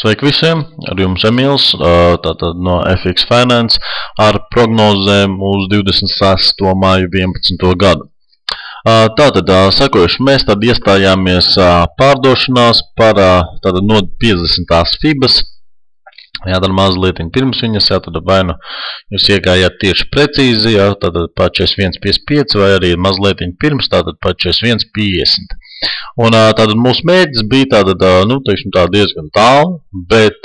Sveiki visiem, ar jums Emīls, tātad no FX Finance ar prognozēm uz 26. māju 11. gadu. Tātad, sekojuši, mēs tad iestājāmies pārdošanās par tātad no 50. fibas. Jādara mazliet pirms viņas, tad vai nu jūs iegājāt tieši precīzi, tātad pa 41.55 vai arī mazliet pirms, tātad pa 41.50. Un tātad mūsu mērķis bija tātad, nu, teiksim tā diezgan tālu, bet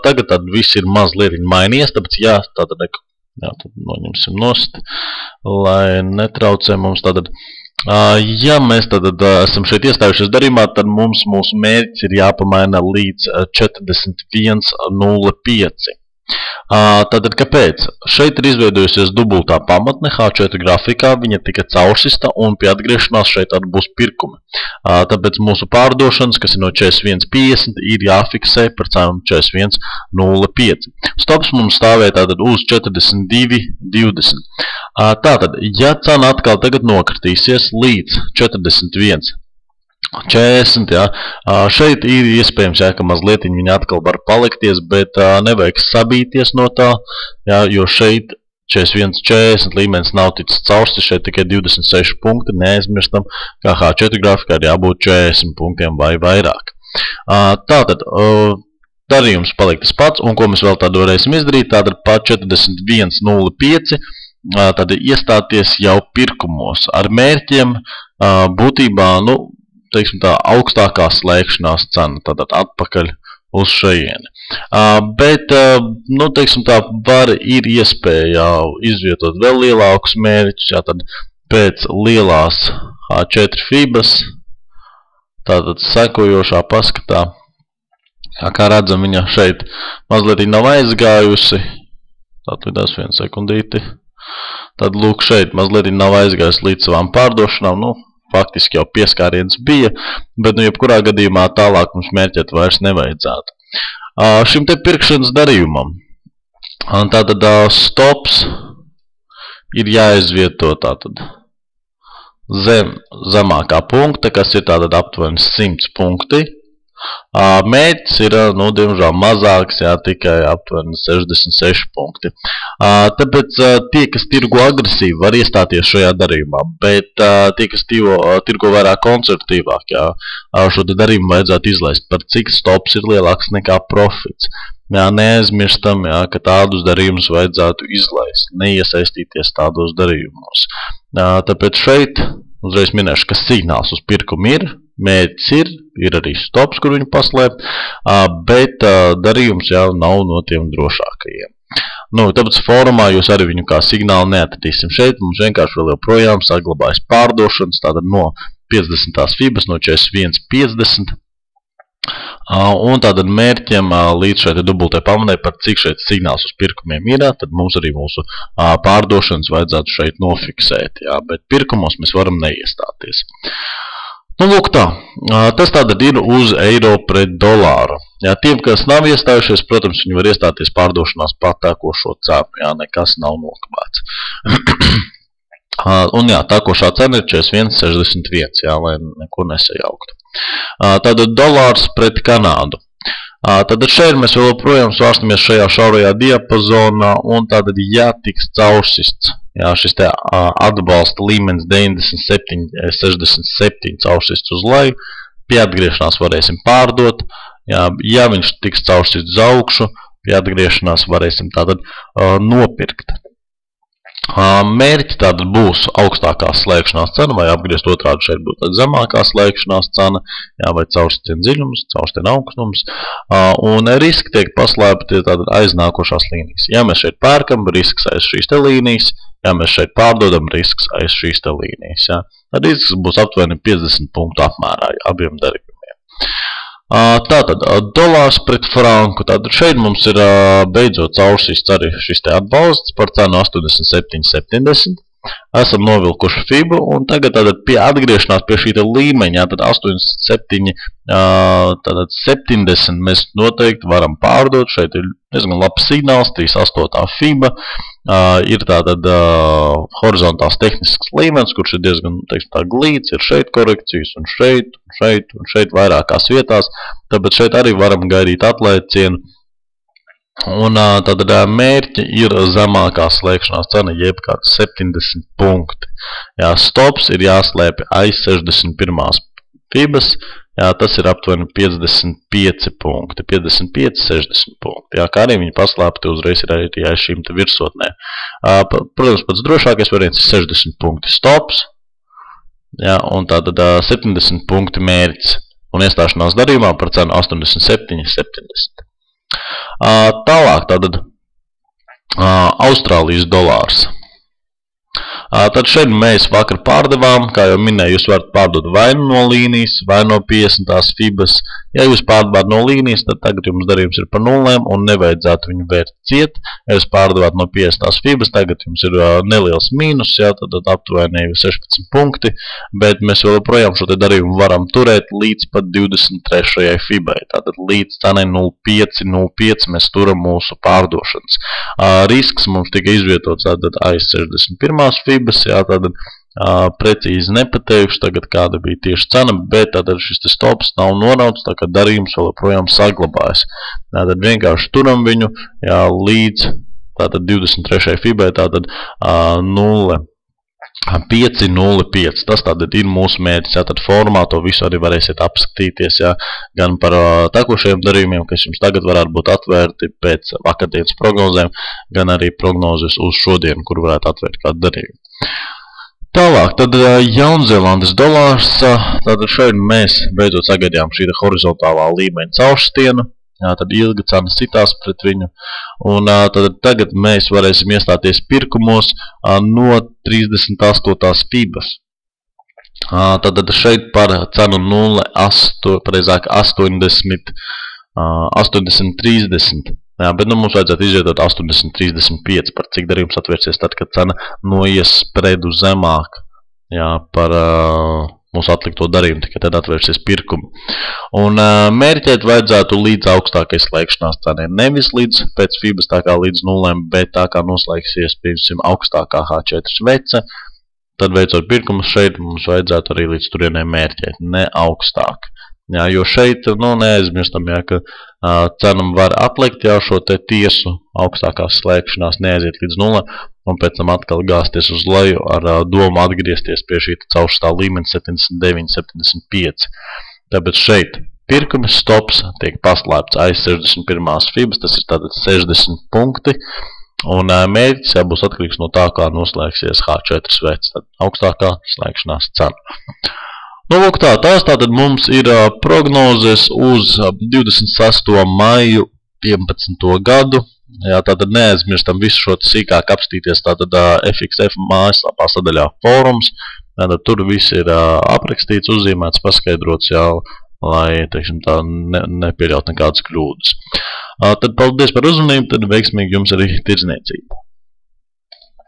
tagad tad viss ir mazliet mainījies, tāpēc tātad noņemsim nost, lai netraucē mums tātad. Ja mēs tātad esam šeit iestājušies darījumā, tad mūsu mērķis ir jāpamaina līdz 41.05. Tātad, kāpēc? Šeit ir izveidojusies dubultā pamatne H4 grafikā, viņa tika caursista un pie atgriešanās šeit būs pirkumi. Tāpēc mūsu pārdošanas, kas ir no 41.50, ir jāfiksē par cenu 41.05. Stops mums stāvēja tātad uz 42.20. Tātad, ja cena atkal tagad nokritīsies līdz 41.40, šeit ir iespējams, ka mazliet viņa atkal var palikties, bet nevajag sabīties no tā, jo šeit 41.40 līmenis nav ticis caurstis, šeit tikai 26 punkti, neaizmirstam, kā H4 grafikā ir jābūt 40 punktiem vai vairāk. Tātad, darījums paliek tas pats, un ko mēs vēl tādu varēsim izdarīt, tātad pa 41.05, tad iestāties jau pirkumos ar mērķiem, būtībā, nu, teiksim tā, augstākā slēgšanās cena, tātad atpakaļ uz šajieni. Bet, nu, teiksim tā, ir iespēja izvietot vēl lielākus mērķus, tad pēc lielās H4 fibas, tātad sekojošā paskatā, kā redzam, viņa šeit mazliet nav aizgājusi, tātad vienu sekundīti, tad lūk šeit mazliet nav aizgājusi līdz savām pārdošanām, nu, faktiski jau pieskāriens bija, bet, nu, jebkurā gadījumā tālāk mums mērķēt vairs nevajadzētu. Šim te pirkšanas darījumam, tātad stops ir jāizvieto tātad zemākā punkta, kas ir tātad aptuveni 100 punkti. Mērķis ir, nu, diemžēl mazāks, tikai aptuveni 66 punkti. Tāpēc tie, kas tirgo agresīvi, var iestāties šajā darījumā, bet tie, kas tirgo vairāk konservatīvāk, šo darījumu vajadzētu izlaist, par cik stops ir lielāks nekā profits. Neaizmirstam, ka tādus darījumus vajadzētu izlaist, neiesaistīties tādos darījumos. Tāpēc šeit uzreiz minēšu, ka signāls uz pirkumu ir, mērķis ir arī stops, kur viņu paslēpt, bet darījums jau nav no tiem drošākajiem. Nu, tāpēc fórumā jūs arī viņu kā signālu neatradīsim. Šeit mums vienkārši vēl joprojām saglabājas pārdošanas, tātad no 50. fibas, no 41.50, un tātad mērķiem līdz šeit dubultai pamanai, par cik šeit signāls uz pirkumiem ir, tad mums arī mūsu pārdošanas vajadzētu šeit nofiksēt, bet pirkumos mēs varam neiestāties. Nu, lūk tā, tas tātad ir uz eiro pret dolāru. Tiem, kas nav iestājušies, protams, viņi var iestāties pārdošanās patēkošo cenu, nekas nav nokavēts. Un tākošā cena ir 41.61, lai neko nesajauktu. Tātad dolārs pret Kanādu. Tātad šeit mēs vēl joprojām svārstamies šajā šaurajā diapazonā, un tātad tiks caursists. Šis te atbalsta līmenis 97.67 caursists uz leju, pie atgriešanās varēsim pārdot, ja viņš tiks caursists uz augšu, pie atgriešanās varēsim tātad nopirkt. Mērķi tātad būs augstākā slēgšanās cena, vai apgriezt otrādi šeit būtu zemākā slēgšanās cena, vai caurstien dziļums, caurstien augstums, un riski tiek paslēpti tātad aiz nākošās līnijas. Ja mēs šeit pērkam, risks aiz šīs te līnijas, ja mēs šeit pārdodam, risks aiz šīs te līnijas. Tad risks būs aptuveni 50 punktu apmērā abiem darījumiem. Tātad, dolārs pret franku, tātad šeit mums ir beidzot caursists arī šis te atbalsts par cenu 87.70. esam novilkuši FIBU, un tagad tātad atgriešanās pie šī līmeņa, tad 87, tātad 70 mēs noteikti varam pārdot, šeit ir diezgan labs signāls, 38 FIBA, ir tātad horizontāls tehnisks līmenis, kurš ir diezgan, teiksim, tā glīts, ir šeit korekcijas, un šeit vairākās vietās, tāpēc šeit arī varam gaidīt atlēcienu. Un tātad mērķi ir zemākā slēgšanās cena, jeb kāds 70 punkti. Jā, stops ir jāslēpj aiz 61. FIBas, jā, tas ir aptuveni 55 punkti, 55-60 punkti. Jā, kā arī viņi paslēpti uzreiz ir arī aiz šīm te virsotnēm. Protams, pats drošākais variants ir 60 punkti stops, jā, un tātad 70 punkti mērķis. Un iestāšanās darījumā par cenu 87,70. Tālāk tātad Austrālijas dolārs. Tad šeit mēs vakar pārdevām, kā jau minēju, jūs varat pārdot vai no līnijas, vai no 50. FIBas. Ja jūs pārdevāt no līnijas, tad tagad jums darījums ir par nulēm un nevajadzētu viņu vērt ciet. Ja jūs pārdevāt no 50. FIBas, tagad jums ir neliels mīnus, jā, tad aptuveni 16 punkti, bet mēs joprojām šo te darījumu varam turēt līdz pat 23. FIBai. Tātad līdz cenai 0,5 mēs turam mūsu pārdošanas. Risks mums tika izvietots tātad aiz 61. FIBas, jā, tātad precīzi nepateikšu tagad, kāda bija tieši cena, bet tātad šis stops nav norauts, tā kā darījums vēl joprojām saglabājas. Tātad vienkārši turam viņu, jā, līdz tātad 23. FIBai, tātad 0,505. Tas tātad ir mūsu mērķis, jā, tad formā to visu arī varēsiet apskatīties, jā, gan par tekošajiem darījumiem, kas jums tagad varētu būt atvērti pēc vakardienas prognozēm, gan arī prognozes uz šodienu, kur varētu atvērt kādu darījumu. Tālāk, tad Jaunzēlandes dolārs, tātad šeit mēs beidzot sagaidījām šī horizontālā līmeņa caurstienu, tad ilga cena sitās pret viņu, un tagad mēs varēsim iestāties pirkumos no 38. FIBas. Tad šeit par cenu 80,30. Jā, bet mums vajadzētu izvietot 80,35, par cik darījums atvērsies tad, kad cena noies spredu zemāk, jā, par mūsu atlikto darījumu, tikai tad atvērsies pirkumu. Un mērķēt vajadzētu līdz augstākai slēgšanās cenai, nevis līdz pēc FIBas tā kā līdz nulēm, bet tā kā noslēgsies, piemēram, augstākā H4 svece, tad veicot pirkumus šeit mums vajadzētu arī līdz turienē mērķēt, ne augstāk. Jā, jo šeit, neaizmirstam, jā, ka cenam var atlikt jau šo te tiesu augstākās slēgšanās, neaiziet līdz nulē, un pēc tam atkal gāzties uz leju ar domu atgriezties pie šī caurstā līmeņa 79,75. Tāpēc šeit pirkuma stops tiek paslēpts aiz 61. FIBas, tas ir tātad 60 punkti, un mērķis būs atkarīgs no tā, kā noslēgsies H4 svece, tad augstākā slēgšanās cena. Nu, lūk tās tātad mums ir prognozes uz 26. maiju 11. gadu. Jā, tātad neaizmirstam visu šo sīkāk apstīties tātad FXF mājaslapā sadaļā fórums. Tātad tur viss ir aprakstīts, uzzīmēts, paskaidrots jau, lai, teiksim, tā nepieļaut nekādas kļūdas. Tad paldies par uzmanību, tad veiksmīgi jums arī tirdzniecība.